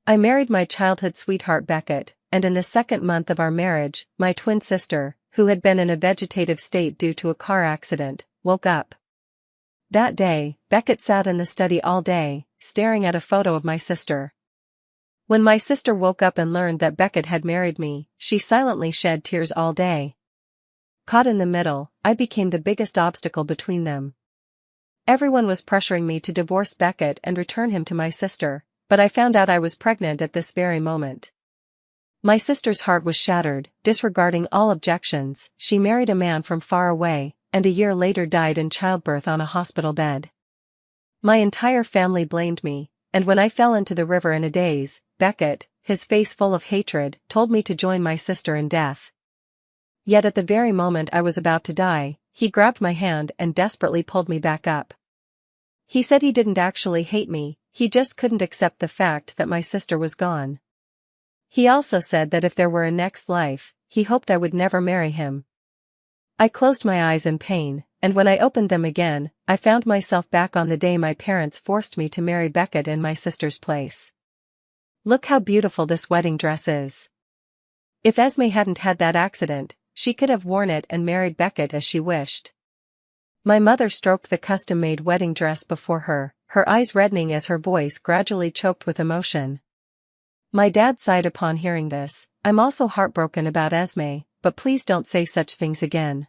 I married my childhood sweetheart Beckett, and in the second month of our marriage, my twin sister, who had been in a vegetative state due to a car accident, woke up. That day, Beckett sat in the study all day, staring at a photo of my sister. When my sister woke up and learned that Beckett had married me, she silently shed tears all day. Caught in the middle, I became the biggest obstacle between them. Everyone was pressuring me to divorce Beckett and return him to my sister, but I found out I was pregnant at this very moment. My sister's heart was shattered. Disregarding all objections, she married a man from far away, and a year later died in childbirth on a hospital bed. My entire family blamed me, and when I fell into the river in a daze, Beckett, his face full of hatred, told me to join my sister in death. Yet at the very moment I was about to die, he grabbed my hand and desperately pulled me back up. He said he didn't actually hate me, he just couldn't accept the fact that my sister was gone. He also said that if there were a next life, he hoped I would never marry him. I closed my eyes in pain, and when I opened them again, I found myself back on the day my parents forced me to marry Beckett in my sister's place. Look how beautiful this wedding dress is. If Esme hadn't had that accident, she could have worn it and married Beckett as she wished. My mother stroked the custom-made wedding dress before her, her eyes reddening as her voice gradually choked with emotion. My dad sighed upon hearing this. I'm also heartbroken about Esme, but please don't say such things again.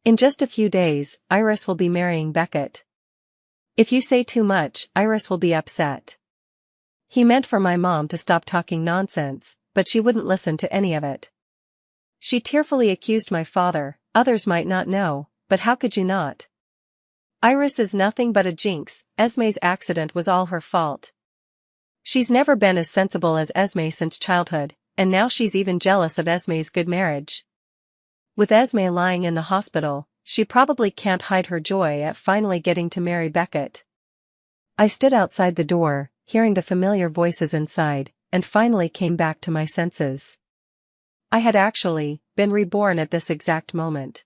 In just a few days, Iris will be marrying Beckett. If you say too much, Iris will be upset. He meant for my mom to stop talking nonsense, but she wouldn't listen to any of it. She tearfully accused my father. Others might not know, but how could you not? Iris is nothing but a jinx. Esme's accident was all her fault. She's never been as sensible as Esme since childhood, and now she's even jealous of Esme's good marriage. With Esme lying in the hospital, she probably can't hide her joy at finally getting to marry Beckett. I stood outside the door, hearing the familiar voices inside, and finally came back to my senses. I had actually been reborn at this exact moment.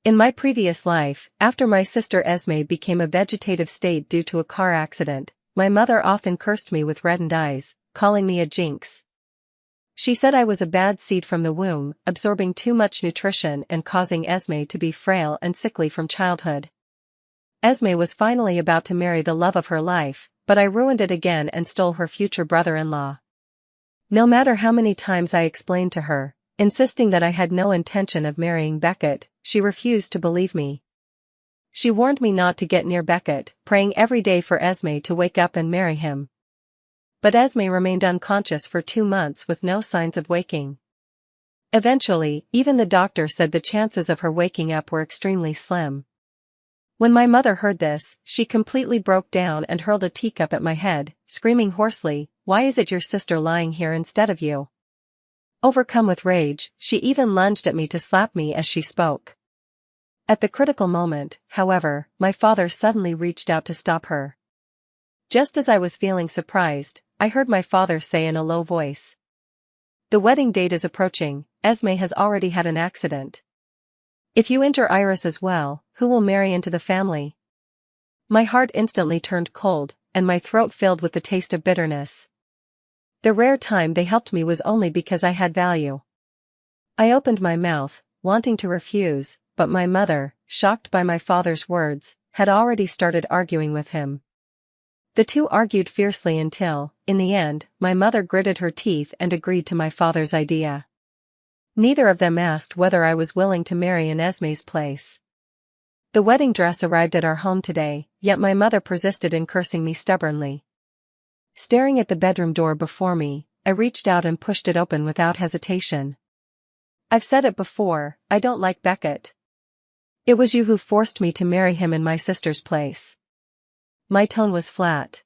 In my previous life, after my sister Esme became a vegetative state due to a car accident, my mother often cursed me with reddened eyes, calling me a jinx. She said I was a bad seed from the womb, absorbing too much nutrition and causing Esme to be frail and sickly from childhood. Esme was finally about to marry the love of her life, but I ruined it again and stole her future brother-in-law. No matter how many times I explained to her, insisting that I had no intention of marrying Beckett, she refused to believe me. She warned me not to get near Beckett, praying every day for Esme to wake up and marry him. But Esme remained unconscious for 2 months with no signs of waking. Eventually, even the doctor said the chances of her waking up were extremely slim. When my mother heard this, she completely broke down and hurled a teacup at my head, screaming hoarsely, "Why is it your sister lying here instead of you?" Overcome with rage, she even lunged at me to slap me as she spoke. At the critical moment, however, my father suddenly reached out to stop her. Just as I was feeling surprised, I heard my father say in a low voice, "The wedding date is approaching. Esme has already had an accident. If you enter Iris as well, who will marry into the family?" My heart instantly turned cold, and my throat filled with the taste of bitterness. The rare time they helped me was only because I had value. I opened my mouth, wanting to refuse, but my mother, shocked by my father's words, had already started arguing with him. The two argued fiercely until, in the end, my mother gritted her teeth and agreed to my father's idea. Neither of them asked whether I was willing to marry in Esme's place. The wedding dress arrived at our home today, yet my mother persisted in cursing me stubbornly. Staring at the bedroom door before me, I reached out and pushed it open without hesitation. "I've said it before, I don't like Beckett. It was you who forced me to marry him in my sister's place." My tone was flat.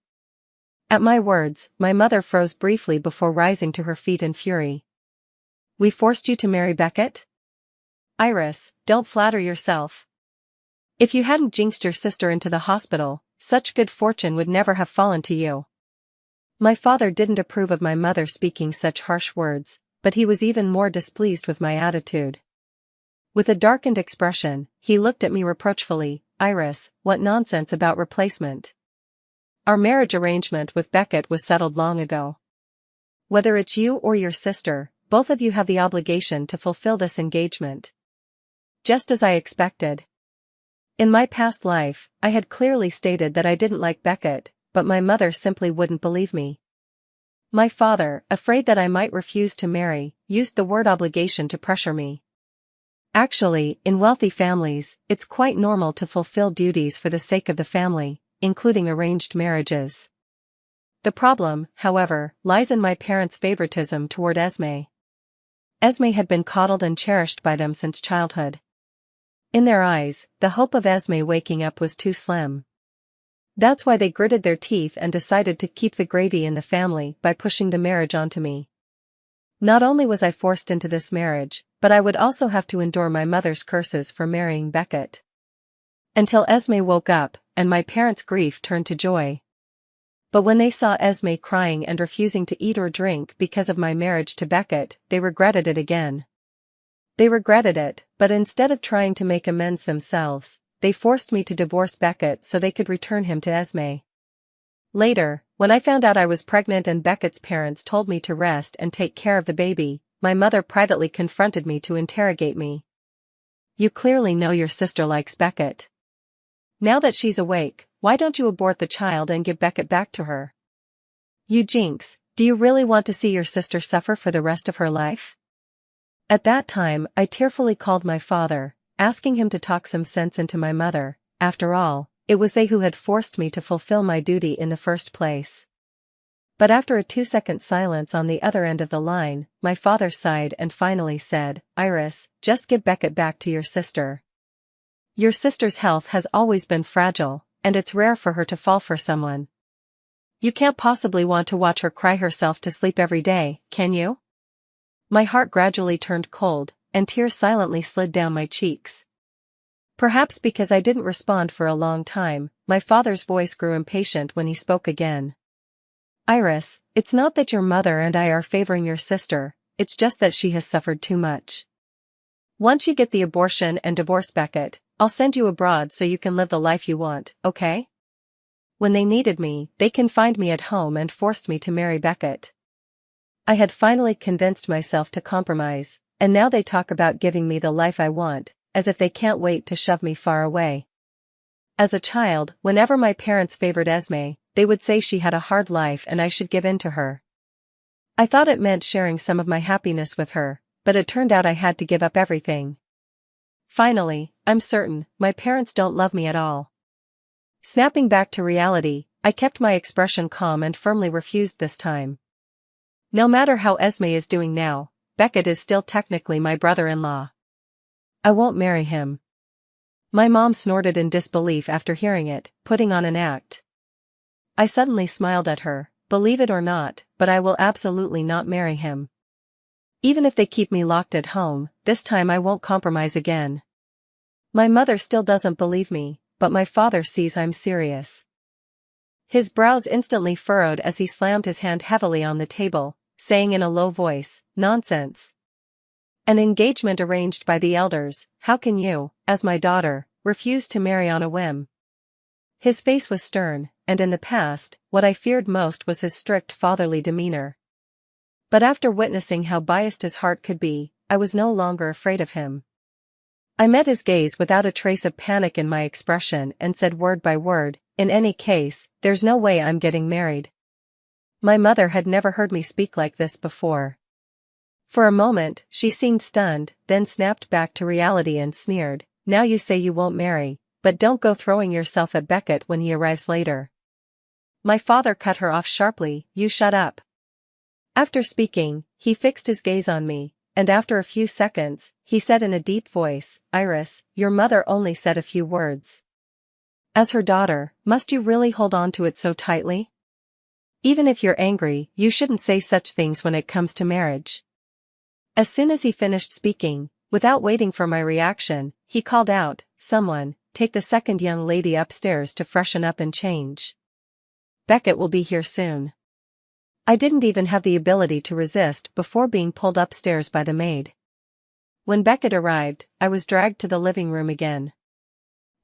At my words, my mother froze briefly before rising to her feet in fury. "We forced you to marry Beckett? Iris, don't flatter yourself. If you hadn't jinxed your sister into the hospital, such good fortune would never have fallen to you." My father didn't approve of my mother speaking such harsh words, but he was even more displeased with my attitude. With a darkened expression, he looked at me reproachfully. "Iris, what nonsense about replacement? Our marriage arrangement with Beckett was settled long ago. Whether it's you or your sister, both of you have the obligation to fulfill this engagement. Just as I expected. In my past life, I had clearly stated that I didn't like Beckett, but my mother simply wouldn't believe me. My father, afraid that I might refuse to marry, used the word obligation to pressure me. Actually, in wealthy families, it's quite normal to fulfill duties for the sake of the family, including arranged marriages. The problem, however, lies in my parents' favoritism toward Esme. Esme had been coddled and cherished by them since childhood. In their eyes, the hope of Esme waking up was too slim. That's why they gritted their teeth and decided to keep the gravy in the family by pushing the marriage onto me. Not only was I forced into this marriage, but I would also have to endure my mother's curses for marrying Beckett. Until Esme woke up, and my parents' grief turned to joy. But when they saw Esme crying and refusing to eat or drink because of my marriage to Beckett, they regretted it again. They regretted it, but instead of trying to make amends themselves, they forced me to divorce Beckett so they could return him to Esme. Later, when I found out I was pregnant and Beckett's parents told me to rest and take care of the baby, my mother privately confronted me to interrogate me. "You clearly know your sister likes Beckett. Now that she's awake, why don't you abort the child and give Beckett back to her? You jinx, do you really want to see your sister suffer for the rest of her life?" At that time, I tearfully called my father, asking him to talk some sense into my mother. After all, it was they who had forced me to fulfill my duty in the first place. But after a 2-second silence on the other end of the line, my father sighed and finally said, "Iris, just give Beckett back to your sister. Your sister's health has always been fragile, and it's rare for her to fall for someone. You can't possibly want to watch her cry herself to sleep every day, can you?" My heart gradually turned cold, and tears silently slid down my cheeks. Perhaps because I didn't respond for a long time, my father's voice grew impatient when he spoke again. "Iris, it's not that your mother and I are favoring your sister, it's just that she has suffered too much. Once you get the abortion and divorce Beckett, I'll send you abroad so you can live the life you want, okay? When they needed me, they confined me at home and forced me to marry Beckett. I had finally convinced myself to compromise, and now they talk about giving me the life I want, as if they can't wait to shove me far away. As a child, whenever my parents favored Esme, they would say she had a hard life and I should give in to her. I thought it meant sharing some of my happiness with her, but it turned out I had to give up everything. Finally, I'm certain, my parents don't love me at all." Snapping back to reality, I kept my expression calm and firmly refused this time. No matter how Esme is doing now, Beckett is still technically my brother-in-law. I won't marry him. My mom snorted in disbelief after hearing it, putting on an act. I suddenly smiled at her. "Believe it or not, but I will absolutely not marry him. Even if they keep me locked at home, this time I won't compromise again." My mother still doesn't believe me, but my father sees I'm serious. His brows instantly furrowed as he slammed his hand heavily on the table, saying in a low voice, "Nonsense. An engagement arranged by the elders, how can you, as my daughter, refuse to marry on a whim?" His face was stern, and in the past, what I feared most was his strict fatherly demeanor. But after witnessing how biased his heart could be, I was no longer afraid of him. I met his gaze without a trace of panic in my expression and said word by word, "In any case, there's no way I'm getting married." My mother had never heard me speak like this before. For a moment, she seemed stunned, then snapped back to reality and sneered, "Now you say you won't marry, but don't go throwing yourself at Beckett when he arrives later." My father cut her off sharply, "You shut up." After speaking, he fixed his gaze on me, and after a few seconds, he said in a deep voice, "Iris, your mother only said a few words. As her daughter, must you really hold on to it so tightly? Even if you're angry, you shouldn't say such things when it comes to marriage." As soon as he finished speaking, without waiting for my reaction, he called out, "Someone, take the second young lady upstairs to freshen up and change. Beckett will be here soon." I didn't even have the ability to resist before being pulled upstairs by the maid. When Beckett arrived, I was dragged to the living room again.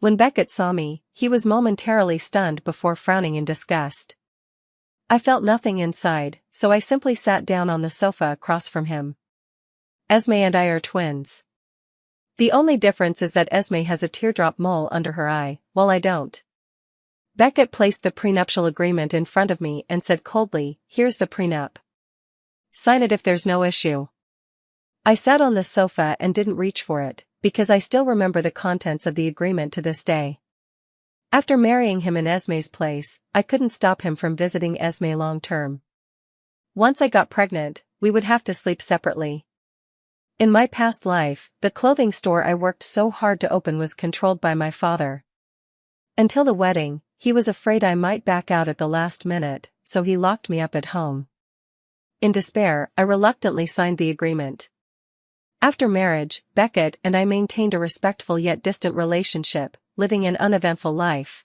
When Beckett saw me, he was momentarily stunned before frowning in disgust. I felt nothing inside, so I simply sat down on the sofa across from him. Esme and I are twins. The only difference is that Esme has a teardrop mole under her eye, while I don't. Beckett placed the prenuptial agreement in front of me and said coldly, "Here's the prenup. Sign it if there's no issue." I sat on the sofa and didn't reach for it, because I still remember the contents of the agreement to this day. After marrying him in Esme's place, I couldn't stop him from visiting Esme long-term. Once I got pregnant, we would have to sleep separately. In my past life, the clothing store I worked so hard to open was controlled by my father. Until the wedding, he was afraid I might back out at the last minute, so he locked me up at home. In despair, I reluctantly signed the agreement. After marriage, Beckett and I maintained a respectful yet distant relationship, living an uneventful life.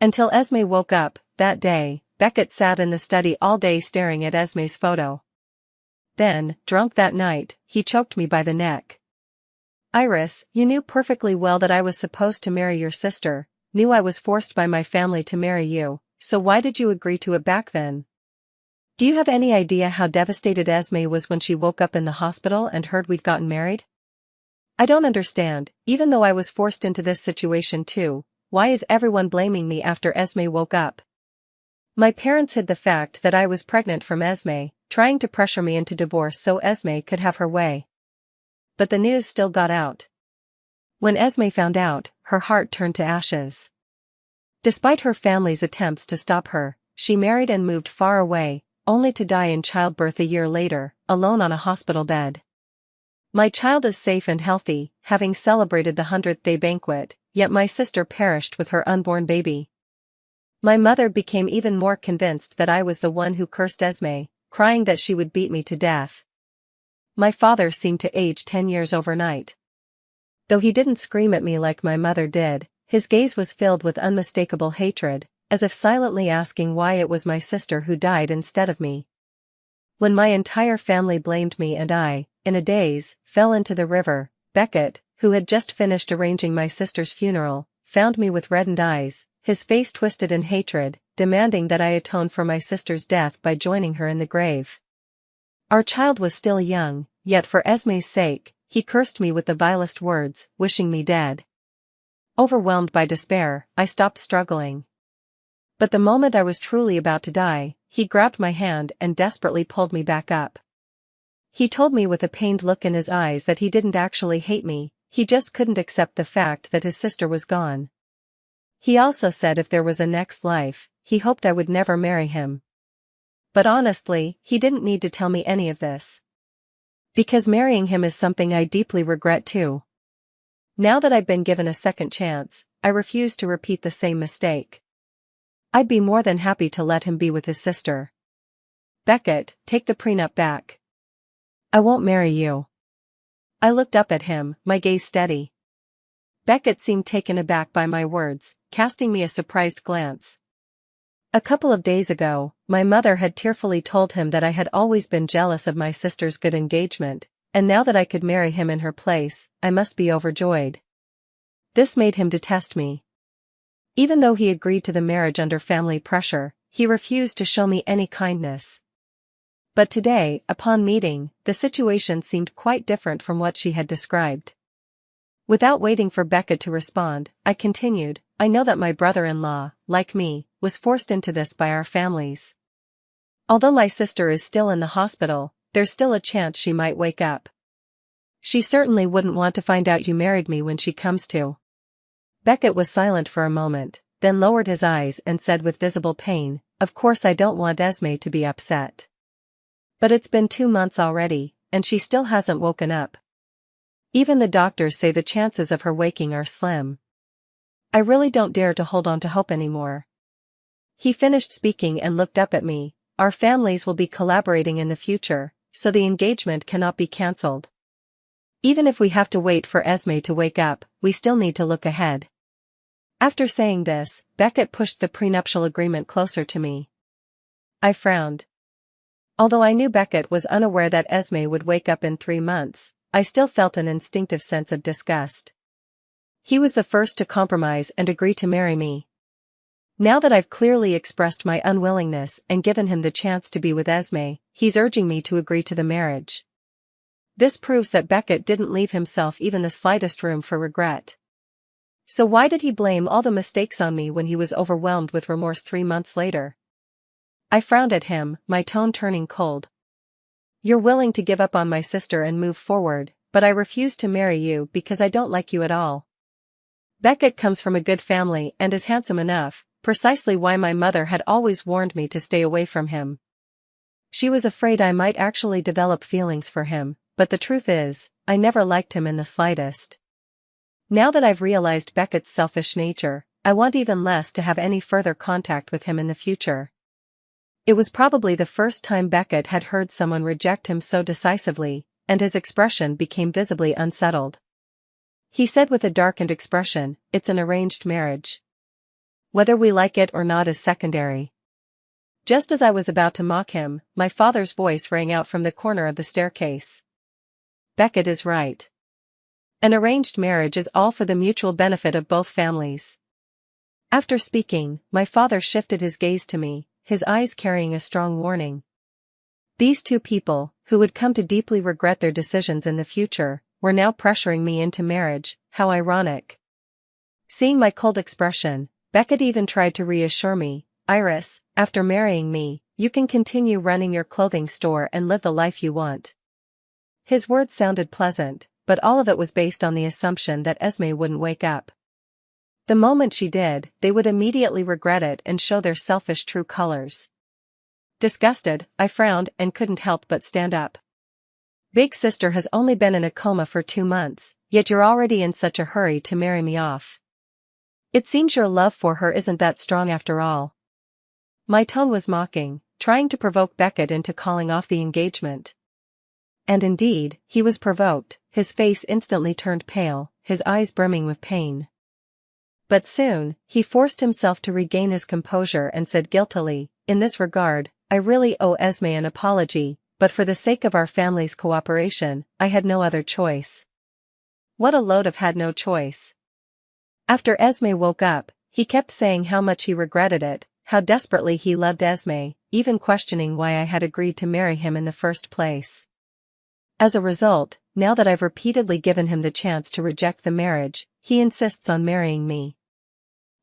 Until Esme woke up, that day, Beckett sat in the study all day staring at Esme's photo. Then, drunk that night, he choked me by the neck. "Iris, you knew perfectly well that I was supposed to marry your sister, knew I was forced by my family to marry you, so why did you agree to it back then? Do you have any idea how devastated Esme was when she woke up in the hospital and heard we'd gotten married? I don't understand, even though I was forced into this situation too, why is everyone blaming me after Esme woke up? My parents hid the fact that I was pregnant from Esme, trying to pressure me into divorce so Esme could have her way. But the news still got out. When Esme found out, her heart turned to ashes. Despite her family's attempts to stop her, she married and moved far away, only to die in childbirth a year later, alone on a hospital bed. My child is safe and healthy, having celebrated the 100th day banquet, yet my sister perished with her unborn baby. My mother became even more convinced that I was the one who cursed Esme, crying that she would beat me to death. My father seemed to age 10 years overnight. Though he didn't scream at me like my mother did, his gaze was filled with unmistakable hatred, as if silently asking why it was my sister who died instead of me. When my entire family blamed me and I, in a daze, fell into the river, Beckett, who had just finished arranging my sister's funeral, found me with reddened eyes, his face twisted in hatred, demanding that I atone for my sister's death by joining her in the grave. Our child was still young, yet for Esme's sake, he cursed me with the vilest words, wishing me dead. Overwhelmed by despair, I stopped struggling. But the moment I was truly about to die, he grabbed my hand and desperately pulled me back up. He told me with a pained look in his eyes that he didn't actually hate me, he just couldn't accept the fact that his sister was gone. He also said if there was a next life, he hoped I would never marry him. But honestly, he didn't need to tell me any of this. Because marrying him is something I deeply regret too. Now that I've been given a second chance, I refuse to repeat the same mistake. I'd be more than happy to let him be with his sister. Beckett, take the prenup back. I won't marry you. I looked up at him, my gaze steady. Beckett seemed taken aback by my words, casting me a surprised glance. A couple of days ago, my mother had tearfully told him that I had always been jealous of my sister's good engagement, and now that I could marry him in her place, I must be overjoyed. This made him detest me. Even though he agreed to the marriage under family pressure, he refused to show me any kindness. But today, upon meeting, the situation seemed quite different from what she had described. Without waiting for Beckett to respond, I continued, I know that my brother-in-law, like me, was forced into this by our families. Although my sister is still in the hospital, there's still a chance she might wake up. She certainly wouldn't want to find out you married me when she comes to. Beckett was silent for a moment, then lowered his eyes and said with visible pain, of course I don't want Esme to be upset. But it's been 2 months already, and she still hasn't woken up. Even the doctors say the chances of her waking are slim. I really don't dare to hold on to hope anymore. He finished speaking and looked up at me. Our families will be collaborating in the future, so the engagement cannot be cancelled. Even if we have to wait for Esme to wake up, we still need to look ahead. After saying this, Beckett pushed the prenuptial agreement closer to me. I frowned. Although I knew Beckett was unaware that Esme would wake up in 3 months, I still felt an instinctive sense of disgust. He was the first to compromise and agree to marry me. Now that I've clearly expressed my unwillingness and given him the chance to be with Esme, he's urging me to agree to the marriage. This proves that Beckett didn't leave himself even the slightest room for regret. So why did he blame all the mistakes on me when he was overwhelmed with remorse 3 months later? I frowned at him, my tone turning cold. You're willing to give up on my sister and move forward, but I refuse to marry you because I don't like you at all. Beckett comes from a good family and is handsome enough, precisely why my mother had always warned me to stay away from him. She was afraid I might actually develop feelings for him, but the truth is, I never liked him in the slightest. Now that I've realized Beckett's selfish nature, I want even less to have any further contact with him in the future. It was probably the first time Beckett had heard someone reject him so decisively, and his expression became visibly unsettled. He said with a darkened expression, "It's an arranged marriage. Whether we like it or not is secondary." Just as I was about to mock him, my father's voice rang out from the corner of the staircase. Beckett is right. An arranged marriage is all for the mutual benefit of both families. After speaking, my father shifted his gaze to me, his eyes carrying a strong warning. These two people, who would come to deeply regret their decisions in the future, were now pressuring me into marriage. How ironic. Seeing my cold expression, Beckett even tried to reassure me, "Iris, after marrying me, you can continue running your clothing store and live the life you want." His words sounded pleasant, but all of it was based on the assumption that Esme wouldn't wake up. The moment she did, they would immediately regret it and show their selfish true colors. Disgusted, I frowned and couldn't help but stand up. Big sister has only been in a coma for 2 months, yet you're already in such a hurry to marry me off. It seems your love for her isn't that strong after all. My tone was mocking, trying to provoke Beckett into calling off the engagement. And indeed, he was provoked, his face instantly turned pale, his eyes brimming with pain. But soon, he forced himself to regain his composure and said guiltily, "In this regard, I really owe Esme an apology, but for the sake of our family's cooperation, I had no other choice." What a load of had no choice. After Esme woke up, he kept saying how much he regretted it, how desperately he loved Esme, even questioning why I had agreed to marry him in the first place. As a result, now that I've repeatedly given him the chance to reject the marriage, he insists on marrying me.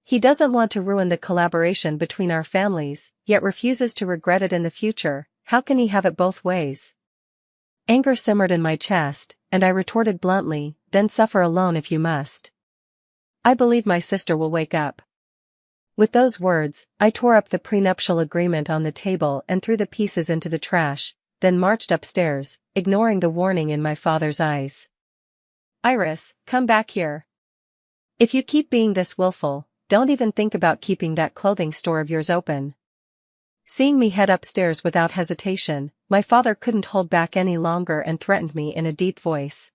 He doesn't want to ruin the collaboration between our families, yet refuses to regret it in the future. How can he have it both ways? Anger simmered in my chest, and I retorted bluntly, "Then suffer alone if you must. I believe my sister will wake up." With those words, I tore up the prenuptial agreement on the table and threw the pieces into the trash, then marched upstairs, ignoring the warning in my father's eyes. "Iris, come back here. If you keep being this willful, don't even think about keeping that clothing store of yours open." Seeing me head upstairs without hesitation, my father couldn't hold back any longer and threatened me in a deep voice.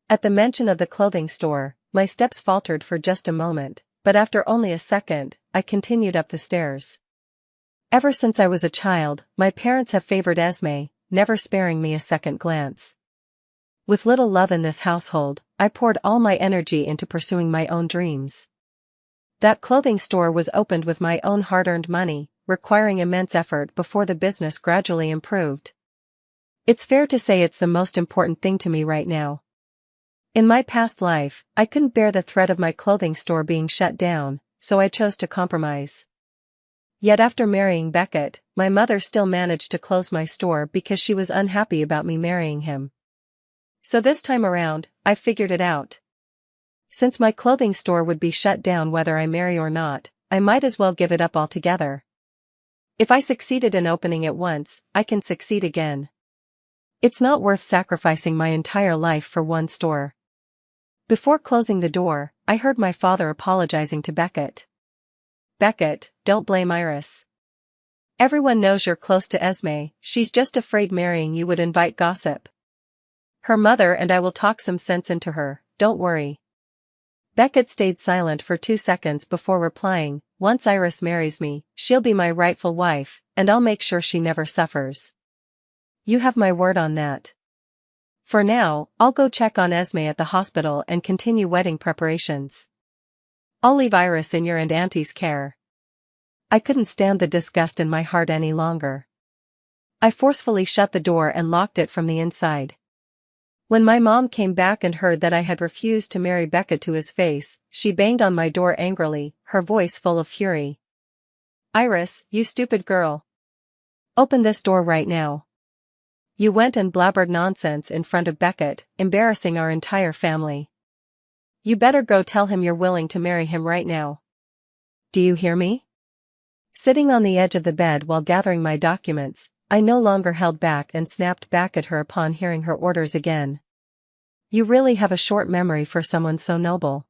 At the mention of the clothing store, my steps faltered for just a moment, but after only a second, I continued up the stairs. Ever since I was a child, my parents have favored Esme, never sparing me a second glance. With little love in this household, I poured all my energy into pursuing my own dreams. That clothing store was opened with my own hard-earned money, requiring immense effort before the business gradually improved. It's fair to say it's the most important thing to me right now. In my past life, I couldn't bear the threat of my clothing store being shut down, so I chose to compromise. Yet after marrying Beckett, my mother still managed to close my store because she was unhappy about me marrying him. So this time around, I figured it out. Since my clothing store would be shut down whether I marry or not, I might as well give it up altogether. If I succeeded in opening it once, I can succeed again. It's not worth sacrificing my entire life for one store. Before closing the door, I heard my father apologizing to Beckett. "Beckett, don't blame Iris. Everyone knows you're close to Esme, she's just afraid marrying you would invite gossip. Her mother and I will talk some sense into her, don't worry." Beckett stayed silent for 2 seconds before replying, "Once Iris marries me, she'll be my rightful wife, and I'll make sure she never suffers." "You have my word on that." For now, I'll go check on Esme at the hospital and continue wedding preparations. I'll leave Iris in your and Auntie's care. I couldn't stand the disgust in my heart any longer. I forcefully shut the door and locked it from the inside. When my mom came back and heard that I had refused to marry Beckett to his face, she banged on my door angrily, her voice full of fury. "Iris, you stupid girl. Open this door right now. You went and blabbered nonsense in front of Beckett, embarrassing our entire family. You better go tell him you're willing to marry him right now. Do you hear me?" Sitting on the edge of the bed while gathering my documents, I no longer held back and snapped back at her upon hearing her orders again. "You really have a short memory for someone so noble.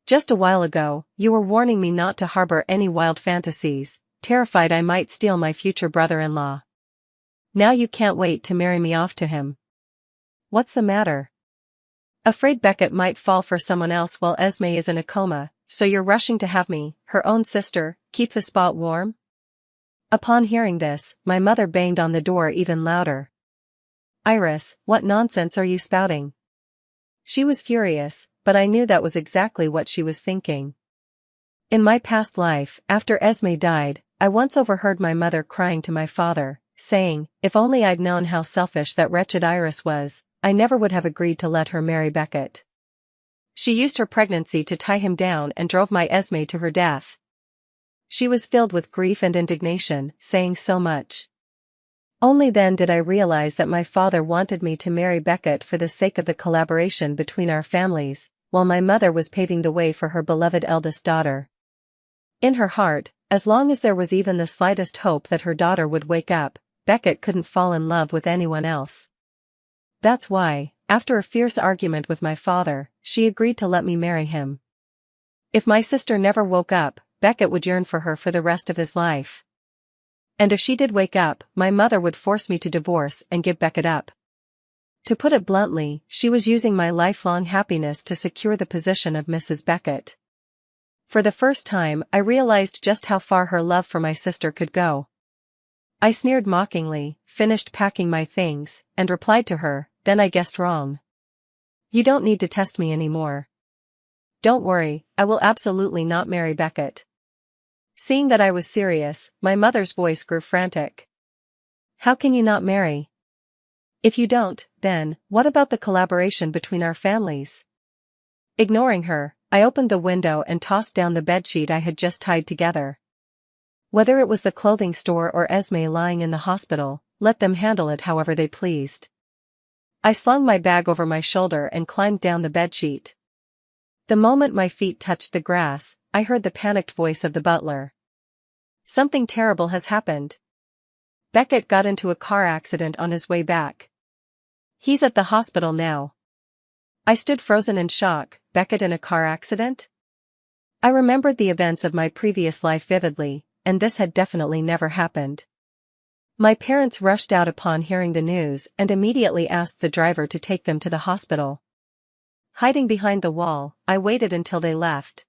Just a while ago, you were warning me not to harbor any wild fantasies, terrified I might steal my future brother-in-law. Now you can't wait to marry me off to him. What's the matter? Afraid Beckett might fall for someone else while Esme is in a coma, so you're rushing to have me, her own sister, keep the spot warm?" Upon hearing this, my mother banged on the door even louder. "Iris, what nonsense are you spouting?" She was furious, but I knew that was exactly what she was thinking. In my past life, after Esme died, I once overheard my mother crying to my father, saying, if only I'd known how selfish that wretched Iris was, I never would have agreed to let her marry Beckett. She used her pregnancy to tie him down and drove my Esme to her death. She was filled with grief and indignation, saying so much. Only then did I realize that my father wanted me to marry Beckett for the sake of the collaboration between our families, while my mother was paving the way for her beloved eldest daughter. In her heart, as long as there was even the slightest hope that her daughter would wake up, Beckett couldn't fall in love with anyone else. That's why, after a fierce argument with my father, she agreed to let me marry him. If my sister never woke up, Beckett would yearn for her for the rest of his life. And if she did wake up, my mother would force me to divorce and give Beckett up. To put it bluntly, she was using my lifelong happiness to secure the position of Mrs. Beckett. For the first time, I realized just how far her love for my sister could go. I sneered mockingly, finished packing my things, and replied to her, "Then I guessed wrong. You don't need to test me anymore. Don't worry, I will absolutely not marry Beckett." Seeing that I was serious, my mother's voice grew frantic. "How can you not marry? If you don't, then, what about the collaboration between our families?" Ignoring her, I opened the window and tossed down the bedsheet I had just tied together. Whether it was the clothing store or Esme lying in the hospital, let them handle it however they pleased. I slung my bag over my shoulder and climbed down the bedsheet. The moment my feet touched the grass, I heard the panicked voice of the butler. "Something terrible has happened. Beckett got into a car accident on his way back. He's at the hospital now." I stood frozen in shock. Beckett in a car accident? I remembered the events of my previous life vividly, and this had definitely never happened. My parents rushed out upon hearing the news and immediately asked the driver to take them to the hospital. Hiding behind the wall, I waited until they left.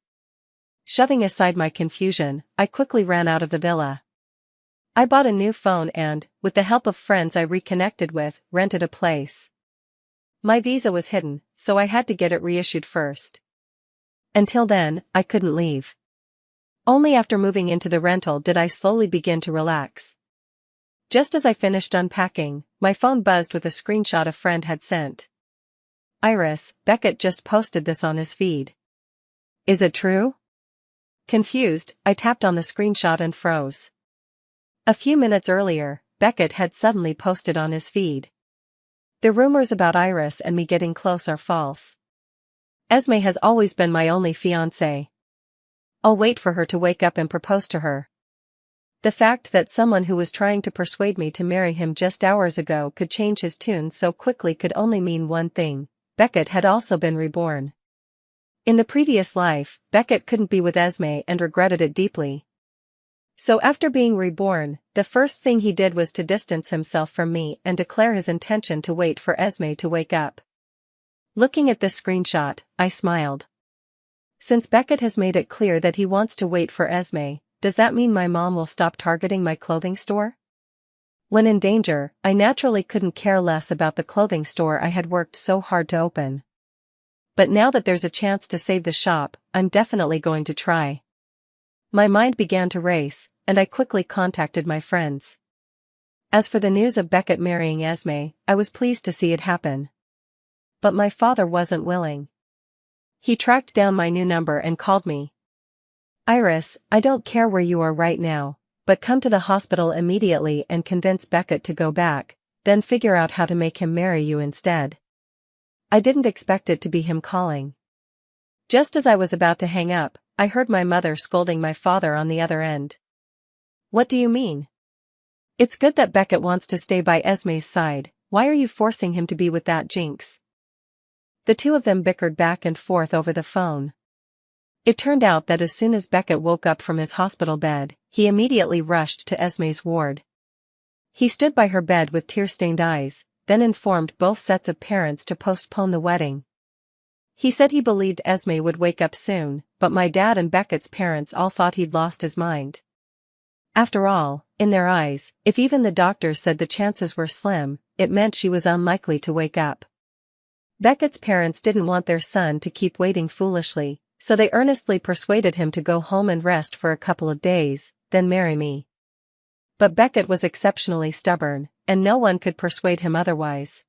Shoving aside my confusion, I quickly ran out of the villa. I bought a new phone and, with the help of friends I reconnected with, rented a place. My visa was hidden, so I had to get it reissued first. Until then, I couldn't leave. Only after moving into the rental did I slowly begin to relax. Just as I finished unpacking, my phone buzzed with a screenshot a friend had sent. "Iris, Beckett just posted this on his feed. Is it true?" Confused, I tapped on the screenshot and froze. A few minutes earlier, Beckett had suddenly posted on his feed. "The rumors about Iris and me getting close are false. Esme has always been my only fiancé. I'll wait for her to wake up and propose to her." The fact that someone who was trying to persuade me to marry him just hours ago could change his tune so quickly could only mean one thing: Beckett had also been reborn. In the previous life, Beckett couldn't be with Esme and regretted it deeply. So after being reborn, the first thing he did was to distance himself from me and declare his intention to wait for Esme to wake up. Looking at this screenshot, I smiled. Since Beckett has made it clear that he wants to wait for Esme, does that mean my mom will stop targeting my clothing store? When in danger, I naturally couldn't care less about the clothing store I had worked so hard to open. But now that there's a chance to save the shop, I'm definitely going to try. My mind began to race, and I quickly contacted my friends. As for the news of Beckett marrying Esme, I was pleased to see it happen. But my father wasn't willing. He tracked down my new number and called me. "Iris, I don't care where you are right now, but come to the hospital immediately and convince Beckett to go back, then figure out how to make him marry you instead." I didn't expect it to be him calling. Just as I was about to hang up, I heard my mother scolding my father on the other end. "What do you mean? It's good that Beckett wants to stay by Esme's side, why are you forcing him to be with that jinx?" The two of them bickered back and forth over the phone. It turned out that as soon as Beckett woke up from his hospital bed, he immediately rushed to Esme's ward. He stood by her bed with tear-stained eyes, then informed both sets of parents to postpone the wedding. He said he believed Esme would wake up soon, but my dad and Beckett's parents all thought he'd lost his mind. After all, in their eyes, if even the doctors said the chances were slim, it meant she was unlikely to wake up. Beckett's parents didn't want their son to keep waiting foolishly, so they earnestly persuaded him to go home and rest for a couple of days, then marry me. But Beckett was exceptionally stubborn, and no one could persuade him otherwise.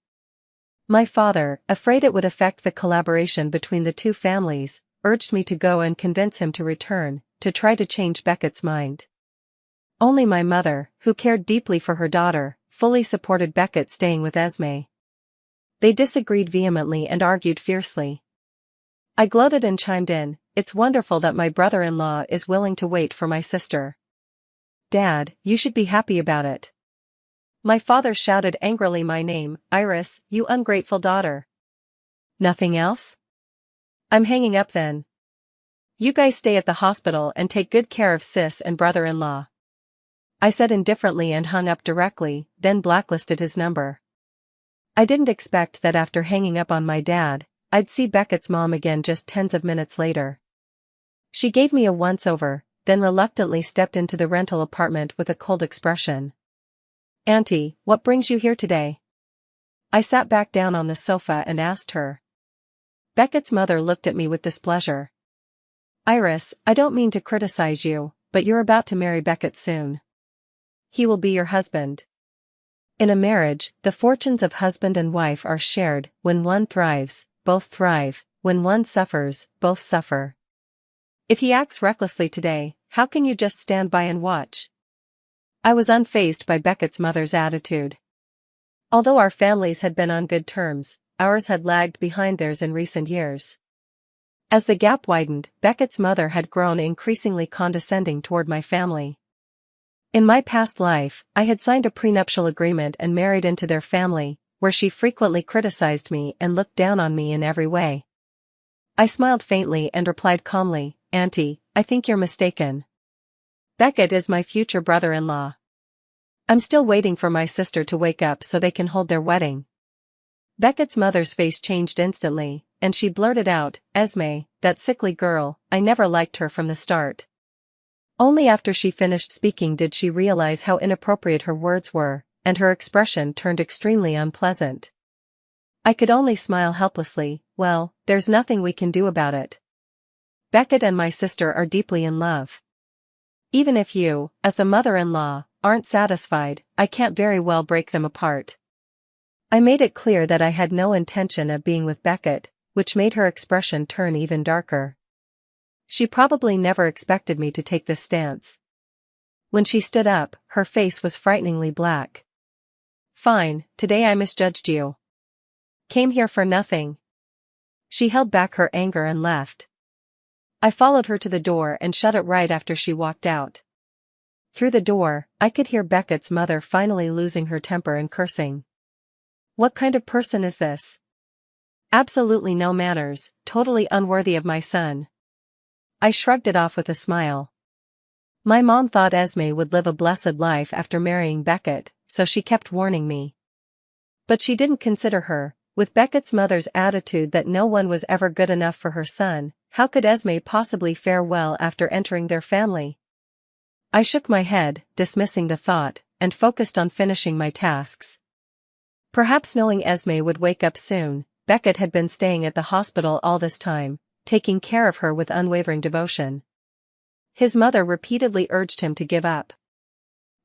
My father, afraid it would affect the collaboration between the two families, urged me to go and convince him to return, to try to change Beckett's mind. Only my mother, who cared deeply for her daughter, fully supported Beckett staying with Esme. They disagreed vehemently and argued fiercely. I gloated and chimed in, "It's wonderful that my brother-in-law is willing to wait for my sister. Dad, you should be happy about it." My father shouted angrily my name, "Iris, you ungrateful daughter." "Nothing else? I'm hanging up then. You guys stay at the hospital and take good care of sis and brother-in-law." I said indifferently and hung up directly, then blacklisted his number. I didn't expect that after hanging up on my dad, I'd see Beckett's mom again just tens of minutes later. She gave me a once-over, then reluctantly stepped into the rental apartment with a cold expression. "Auntie, what brings you here today?" I sat back down on the sofa and asked her. Beckett's mother looked at me with displeasure. "Iris, I don't mean to criticize you, but you're about to marry Beckett soon. He will be your husband. In a marriage, the fortunes of husband and wife are shared. When one thrives, both thrive. When one suffers, both suffer. If he acts recklessly today, how can you just stand by and watch?" I was unfazed by Beckett's mother's attitude. Although our families had been on good terms, ours had lagged behind theirs in recent years. As the gap widened, Beckett's mother had grown increasingly condescending toward my family. In my past life, I had signed a prenuptial agreement and married into their family, where she frequently criticized me and looked down on me in every way. I smiled faintly and replied calmly, "Auntie, I think you're mistaken. Beckett is my future brother-in-law. I'm still waiting for my sister to wake up so they can hold their wedding." Beckett's mother's face changed instantly, and she blurted out, "Esme, that sickly girl, I never liked her from the start." Only after she finished speaking did she realize how inappropriate her words were, and her expression turned extremely unpleasant. I could only smile helplessly. "Well, there's nothing we can do about it. Beckett and my sister are deeply in love. Even if you, as the mother-in-law, aren't satisfied, I can't very well break them apart." I made it clear that I had no intention of being with Beckett, which made her expression turn even darker. She probably never expected me to take this stance. When she stood up, her face was frighteningly black. "Fine, today I misjudged you. Came here for nothing." She held back her anger and left. I followed her to the door and shut it right after she walked out. Through the door, I could hear Beckett's mother finally losing her temper and cursing. "What kind of person is this? Absolutely no manners, totally unworthy of my son." I shrugged it off with a smile. My mom thought Esme would live a blessed life after marrying Beckett, so she kept warning me. But she didn't consider her. With Beckett's mother's attitude that no one was ever good enough for her son, how could Esme possibly fare well after entering their family? I shook my head, dismissing the thought, and focused on finishing my tasks. Perhaps knowing Esme would wake up soon, Beckett had been staying at the hospital all this time, taking care of her with unwavering devotion. His mother repeatedly urged him to give up.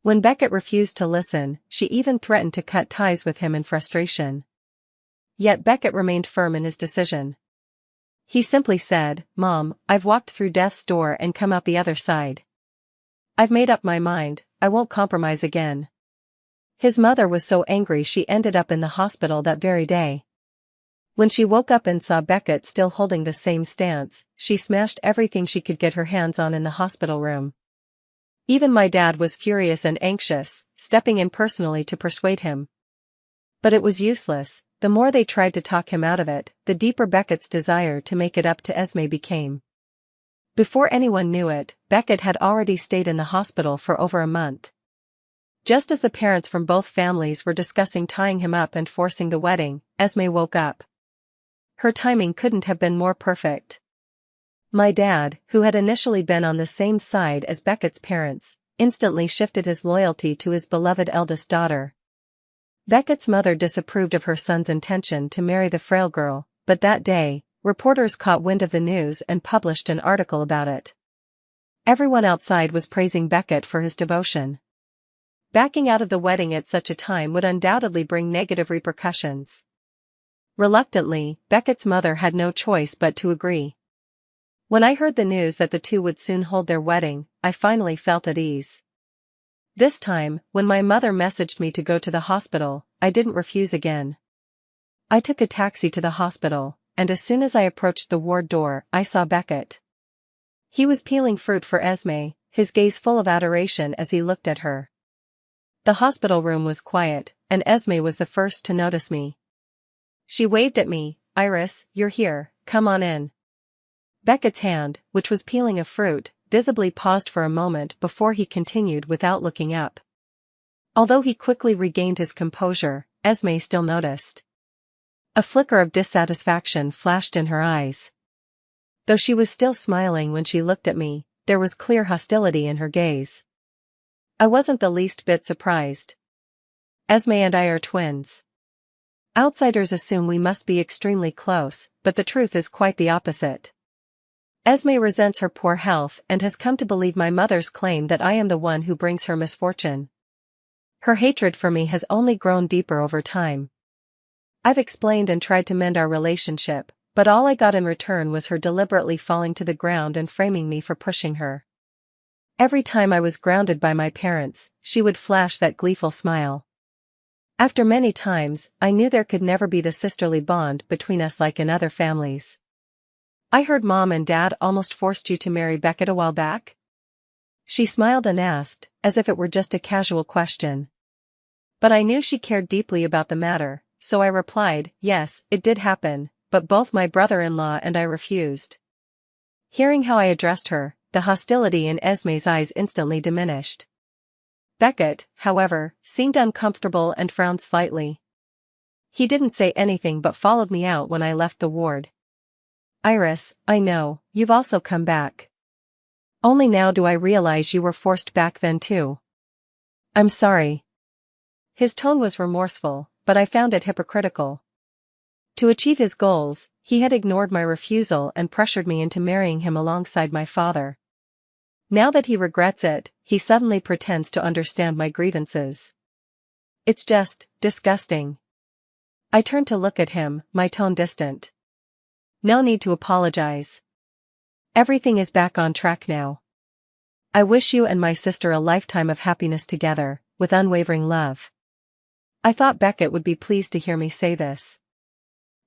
When Beckett refused to listen, she even threatened to cut ties with him in frustration. Yet Beckett remained firm in his decision. He simply said, "Mom, I've walked through death's door and come out the other side. I've made up my mind, I won't compromise again." His mother was so angry she ended up in the hospital that very day. When she woke up and saw Beckett still holding the same stance, she smashed everything she could get her hands on in the hospital room. Even my dad was furious and anxious, stepping in personally to persuade him. But it was useless. The more they tried to talk him out of it, the deeper Beckett's desire to make it up to Esme became. Before anyone knew it, Beckett had already stayed in the hospital for over a month. Just as the parents from both families were discussing tying him up and forcing the wedding, Esme woke up. Her timing couldn't have been more perfect. My dad, who had initially been on the same side as Beckett's parents, instantly shifted his loyalty to his beloved eldest daughter. Beckett's mother disapproved of her son's intention to marry the frail girl, but that day, reporters caught wind of the news and published an article about it. Everyone outside was praising Beckett for his devotion. Backing out of the wedding at such a time would undoubtedly bring negative repercussions. Reluctantly, Beckett's mother had no choice but to agree. When I heard the news that the two would soon hold their wedding, I finally felt at ease. This time, when my mother messaged me to go to the hospital, I didn't refuse again. I took a taxi to the hospital, and as soon as I approached the ward door, I saw Beckett. He was peeling fruit for Esme, his gaze full of adoration as he looked at her. The hospital room was quiet, and Esme was the first to notice me. She waved at me, "Iris, you're here, come on in." Beckett's hand, which was peeling a fruit, visibly paused for a moment before he continued without looking up. Although he quickly regained his composure, Esme still noticed. A flicker of dissatisfaction flashed in her eyes. Though she was still smiling when she looked at me, there was clear hostility in her gaze. I wasn't the least bit surprised. Esme and I are twins. Outsiders assume we must be extremely close, but the truth is quite the opposite. Esme resents her poor health and has come to believe my mother's claim that I am the one who brings her misfortune. Her hatred for me has only grown deeper over time. I've explained and tried to mend our relationship, but all I got in return was her deliberately falling to the ground and framing me for pushing her. Every time I was grounded by my parents, she would flash that gleeful smile. After many times, I knew there could never be the sisterly bond between us like in other families. "I heard Mom and Dad almost forced you to marry Beckett a while back?" She smiled and asked, as if it were just a casual question. But I knew she cared deeply about the matter, so I replied, "Yes, it did happen, but both my brother-in-law and I refused." Hearing how I addressed her, the hostility in Esme's eyes instantly diminished. Beckett, however, seemed uncomfortable and frowned slightly. He didn't say anything but followed me out when I left the ward. "Iris, I know, you've also come back. Only now do I realize you were forced back then too. I'm sorry." His tone was remorseful, but I found it hypocritical. To achieve his goals, he had ignored my refusal and pressured me into marrying him alongside my father. Now that he regrets it, he suddenly pretends to understand my grievances. It's just disgusting. I turned to look at him, my tone distant. "No need to apologize. Everything is back on track now. I wish you and my sister a lifetime of happiness together, with unwavering love." I thought Beckett would be pleased to hear me say this.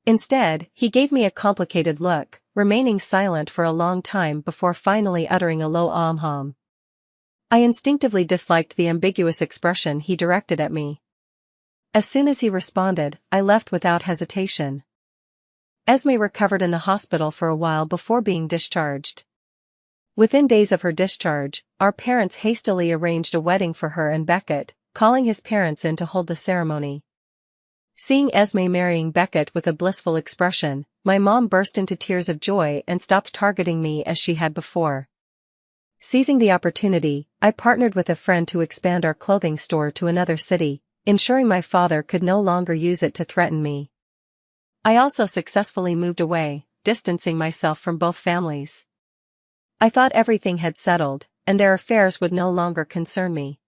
Instead, he gave me a complicated look, remaining silent for a long time before finally uttering a low "ahm-hum." I instinctively disliked the ambiguous expression he directed at me. As soon as he responded, I left without hesitation. Esme recovered in the hospital for a while before being discharged. Within days of her discharge, our parents hastily arranged a wedding for her and Beckett, calling his parents in to hold the ceremony. Seeing Esme marrying Beckett with a blissful expression, my mom burst into tears of joy and stopped targeting me as she had before. Seizing the opportunity, I partnered with a friend to expand our clothing store to another city, ensuring my father could no longer use it to threaten me. I also successfully moved away, distancing myself from both families. I thought everything had settled, and their affairs would no longer concern me.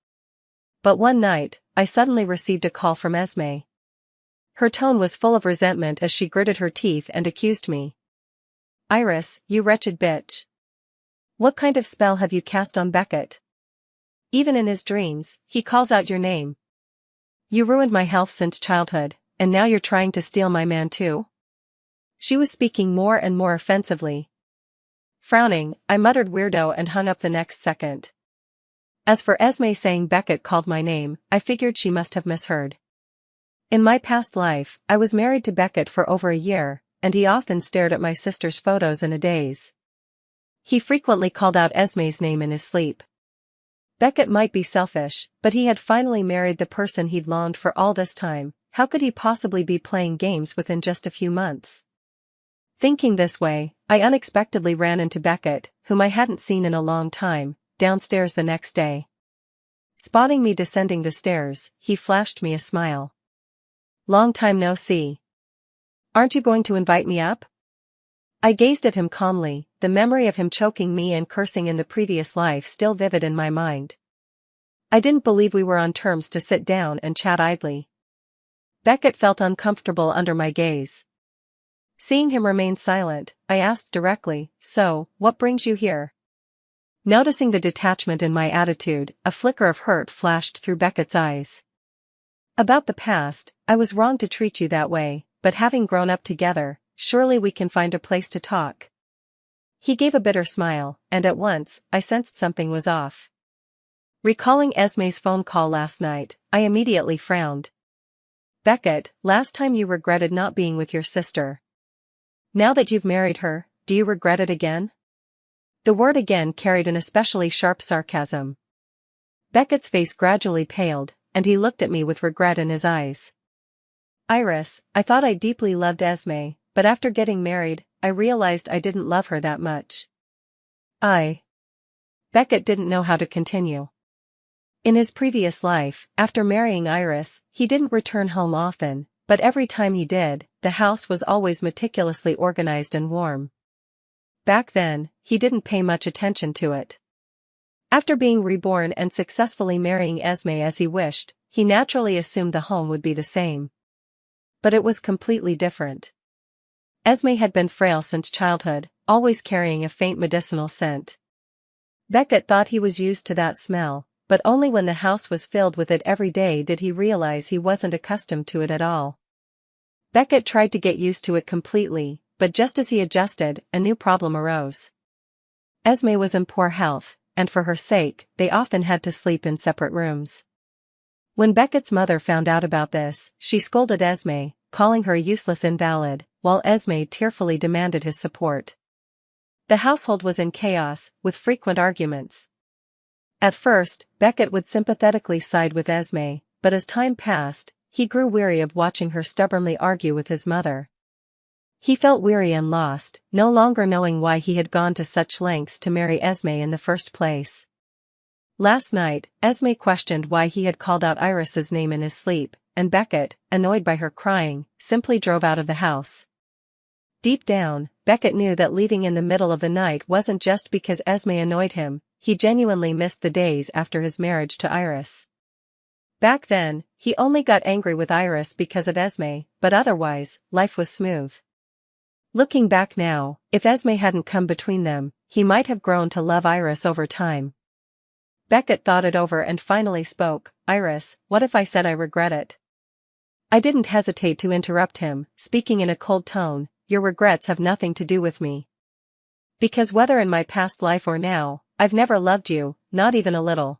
But one night, I suddenly received a call from Esme. Her tone was full of resentment as she gritted her teeth and accused me. "Iris, you wretched bitch. What kind of spell have you cast on Beckett? Even in his dreams, he calls out your name. You ruined my health since childhood, and now you're trying to steal my man too?" She was speaking more and more offensively. Frowning, I muttered weirdo and hung up the next second. As for Esme saying Beckett called my name, I figured she must have misheard. In my past life, I was married to Beckett for over a year, and he often stared at my sister's photos in a daze. He frequently called out Esme's name in his sleep. Beckett might be selfish, but he had finally married the person he'd longed for all this time. How could he possibly be playing games within just a few months? Thinking this way, I unexpectedly ran into Beckett, whom I hadn't seen in a long time, downstairs the next day. Spotting me descending the stairs, he flashed me a smile. "Long time no see. Aren't you going to invite me up?" I gazed at him calmly, the memory of him choking me and cursing in the previous life still vivid in my mind. I didn't believe we were on terms to sit down and chat idly. Beckett felt uncomfortable under my gaze. Seeing him remain silent, I asked directly, "So, what brings you here?" Noticing the detachment in my attitude, a flicker of hurt flashed through Beckett's eyes. "About the past, I was wrong to treat you that way, but having grown up together, surely we can find a place to talk." He gave a bitter smile, and at once, I sensed something was off. Recalling Esme's phone call last night, I immediately frowned. "Beckett, last time you regretted not being with your sister. Now that you've married her, do you regret it again?" The word again carried an especially sharp sarcasm. Beckett's face gradually paled, and he looked at me with regret in his eyes. "Iris, I thought I deeply loved Esme, but after getting married, I realized I didn't love her that much. Beckett didn't know how to continue. In his previous life, after marrying Iris, he didn't return home often, but every time he did, the house was always meticulously organized and warm. Back then, he didn't pay much attention to it. After being reborn and successfully marrying Esme as he wished, he naturally assumed the home would be the same. But it was completely different. Esme had been frail since childhood, always carrying a faint medicinal scent. Beckett thought he was used to that smell, but only when the house was filled with it every day did he realize he wasn't accustomed to it at all. Beckett tried to get used to it completely, but just as he adjusted, a new problem arose. Esme was in poor health, and for her sake, they often had to sleep in separate rooms. When Beckett's mother found out about this, she scolded Esme, calling her a useless invalid, while Esme tearfully demanded his support. The household was in chaos, with frequent arguments. At first, Beckett would sympathetically side with Esme, but as time passed, he grew weary of watching her stubbornly argue with his mother. He felt weary and lost, no longer knowing why he had gone to such lengths to marry Esme in the first place. Last night, Esme questioned why he had called out Iris's name in his sleep, and Beckett, annoyed by her crying, simply drove out of the house. Deep down, Beckett knew that leaving in the middle of the night wasn't just because Esme annoyed him, he genuinely missed the days after his marriage to Iris. Back then, he only got angry with Iris because of Esme, but otherwise, life was smooth. Looking back now, if Esme hadn't come between them, he might have grown to love Iris over time. Beckett thought it over and finally spoke, "Iris, what if I said I regret it?" I didn't hesitate to interrupt him, speaking in a cold tone, "Your regrets have nothing to do with me. Because whether in my past life or now, I've never loved you, not even a little."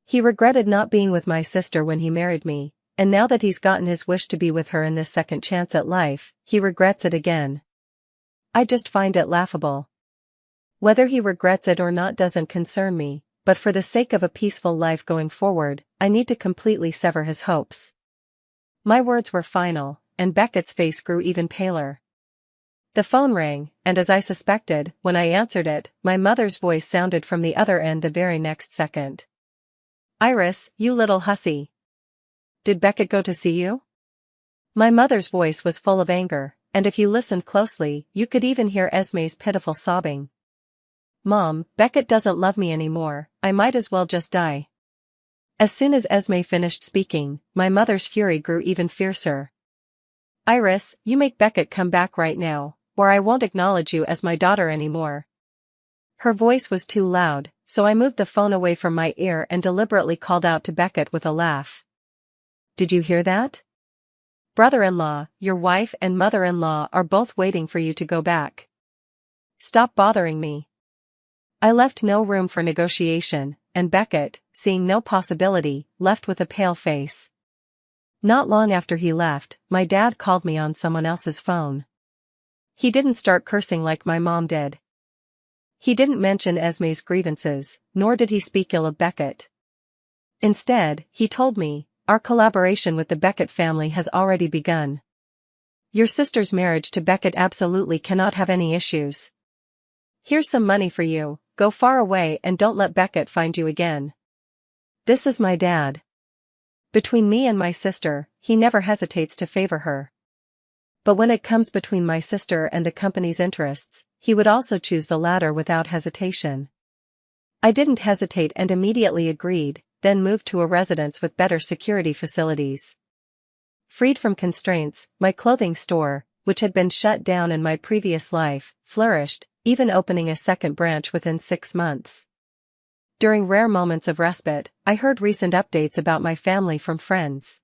He regretted not being with my sister when he married me, and now that he's gotten his wish to be with her in this second chance at life, he regrets it again. I just find it laughable. Whether he regrets it or not doesn't concern me, but for the sake of a peaceful life going forward, I need to completely sever his hopes. My words were final, and Beckett's face grew even paler. The phone rang, and as I suspected, when I answered it, my mother's voice sounded from the other end the very next second. "Iris, you little hussy. Did Beckett go to see you?" My mother's voice was full of anger, and if you listened closely, you could even hear Esme's pitiful sobbing. "Mom, Beckett doesn't love me anymore, I might as well just die." As soon as Esme finished speaking, my mother's fury grew even fiercer. "Iris, you make Beckett come back right now, or I won't acknowledge you as my daughter anymore." Her voice was too loud, so I moved the phone away from my ear and deliberately called out to Beckett with a laugh. "Did you hear that? Brother-in-law, your wife and mother-in-law are both waiting for you to go back. Stop bothering me." I left no room for negotiation, and Beckett, seeing no possibility, left with a pale face. Not long after he left, my dad called me on someone else's phone. He didn't start cursing like my mom did. He didn't mention Esme's grievances, nor did he speak ill of Beckett. Instead, he told me, "Our collaboration with the Beckett family has already begun. Your sister's marriage to Beckett absolutely cannot have any issues. Here's some money for you, go far away and don't let Beckett find you again." This is my dad. Between me and my sister, he never hesitates to favor her. But when it comes between my sister and the company's interests, he would also choose the latter without hesitation. I didn't hesitate and immediately agreed, then moved to a residence with better security facilities. Freed from constraints, my clothing store, which had been shut down in my previous life, flourished, even opening a second branch within 6 months. During rare moments of respite, I heard recent updates about my family from friends.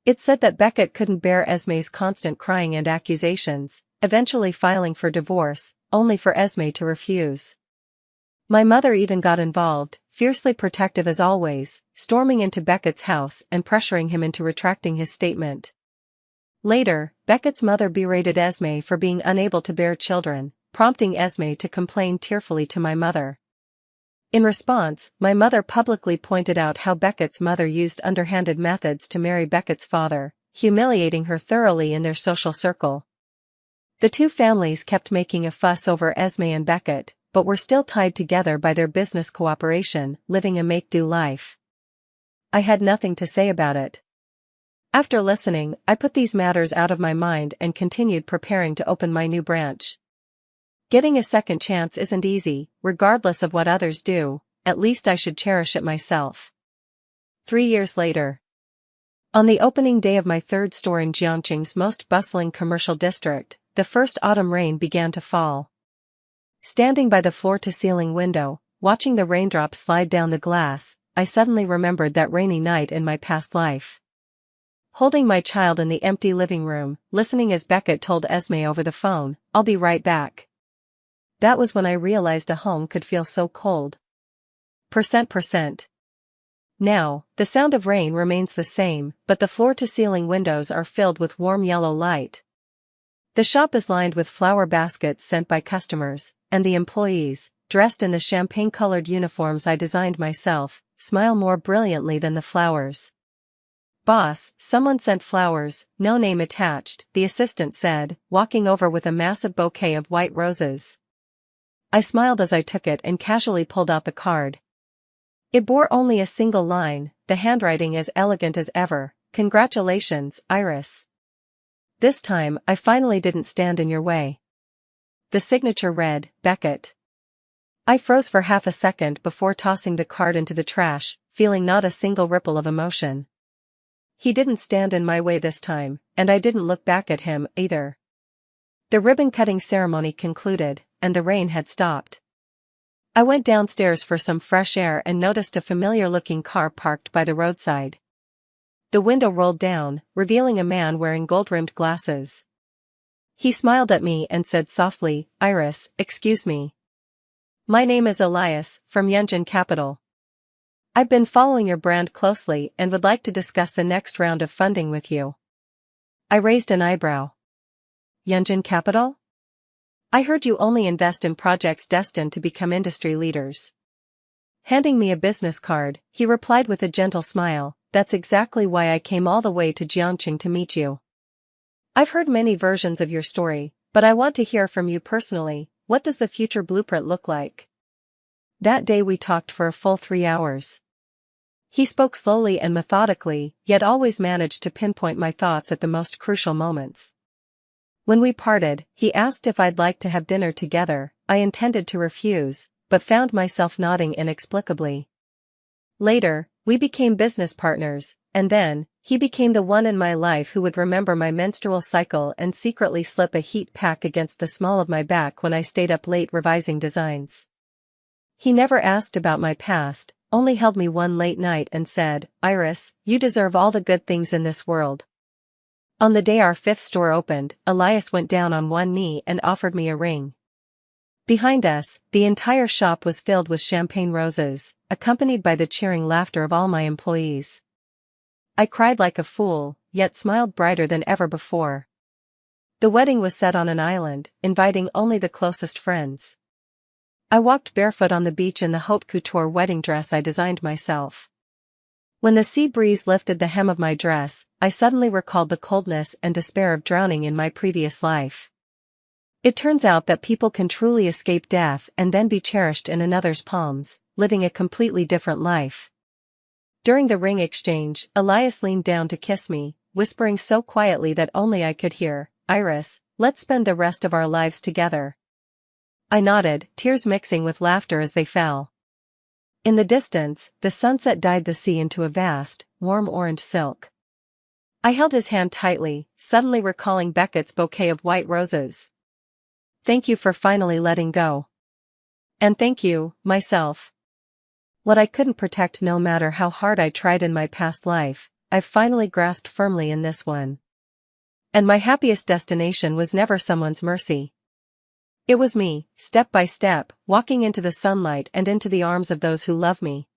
It said that Beckett couldn't bear Esme's constant crying and accusations, eventually filing for divorce, only for Esme to refuse. My mother even got involved, fiercely protective as always, storming into Beckett's house and pressuring him into retracting his statement. Later, Beckett's mother berated Esme for being unable to bear children, prompting Esme to complain tearfully to my mother. In response, my mother publicly pointed out how Beckett's mother used underhanded methods to marry Beckett's father, humiliating her thoroughly in their social circle. The two families kept making a fuss over Esme and Beckett, but were still tied together by their business cooperation, living a make-do life. I had nothing to say about it. After listening, I put these matters out of my mind and continued preparing to open my new branch. Getting a second chance isn't easy, regardless of what others do, at least I should cherish it myself. 3 years later. On the opening day of my third store in Jiangqing's most bustling commercial district, the first autumn rain began to fall. Standing by the floor-to-ceiling window, watching the raindrops slide down the glass, I suddenly remembered that rainy night in my past life. Holding my child in the empty living room, listening as Beckett told Esme over the phone, "I'll be right back." That was when I realized a home could feel so cold. %%. Now, the sound of rain remains the same, but the floor-to-ceiling windows are filled with warm yellow light. The shop is lined with flower baskets sent by customers, and the employees, dressed in the champagne-colored uniforms I designed myself, smile more brilliantly than the flowers. "Boss, someone sent flowers, no name attached," the assistant said, walking over with a massive bouquet of white roses. I smiled as I took it and casually pulled out the card. It bore only a single line, the handwriting as elegant as ever, "Congratulations, Iris. This time, I finally didn't stand in your way." The signature read, "Beckett." I froze for half a second before tossing the card into the trash, feeling not a single ripple of emotion. He didn't stand in my way this time, and I didn't look back at him, either. The ribbon-cutting ceremony concluded, and the rain had stopped. I went downstairs for some fresh air and noticed a familiar-looking car parked by the roadside. The window rolled down, revealing a man wearing gold-rimmed glasses. He smiled at me and said softly, "Iris, excuse me. My name is Elias, from Yunjin Capital. I've been following your brand closely and would like to discuss the next round of funding with you." I raised an eyebrow. "Yunjin Capital? I heard you only invest in projects destined to become industry leaders." Handing me a business card, he replied with a gentle smile, "That's exactly why I came all the way to Jiangqing to meet you. I've heard many versions of your story, But I want to hear from you personally, what does the future blueprint look like? That day we talked for a full 3 hours. He spoke slowly and methodically, yet always managed to pinpoint my thoughts at the most crucial moments. When we parted, he asked if I'd like to have dinner together. I intended to refuse, but found myself nodding inexplicably. Later, we became business partners, and then, he became the one in my life who would remember my menstrual cycle and secretly slip a heat pack against the small of my back when I stayed up late revising designs. He never asked about my past, only held me one late night and said, "Iris, you deserve all the good things in this world." On the day our 5th store opened, Elias went down on one knee and offered me a ring. Behind us, the entire shop was filled with champagne roses, accompanied by the cheering laughter of all my employees. I cried like a fool, yet smiled brighter than ever before. The wedding was set on an island, inviting only the closest friends. I walked barefoot on the beach in the haute couture wedding dress I designed myself. When the sea breeze lifted the hem of my dress, I suddenly recalled the coldness and despair of drowning in my previous life. It turns out that people can truly escape death and then be cherished in another's palms, living a completely different life. During the ring exchange, Elias leaned down to kiss me, whispering so quietly that only I could hear, "Iris, let's spend the rest of our lives together." I nodded, tears mixing with laughter as they fell. In the distance, the sunset dyed the sea into a vast, warm orange silk. I held his hand tightly, suddenly recalling Beckett's bouquet of white roses. "Thank you for finally letting go. And thank you, myself. What I couldn't protect no matter how hard I tried in my past life, I've finally grasped firmly in this one. And my happiest destination was never someone's mercy. It was me, step by step, walking into the sunlight and into the arms of those who love me.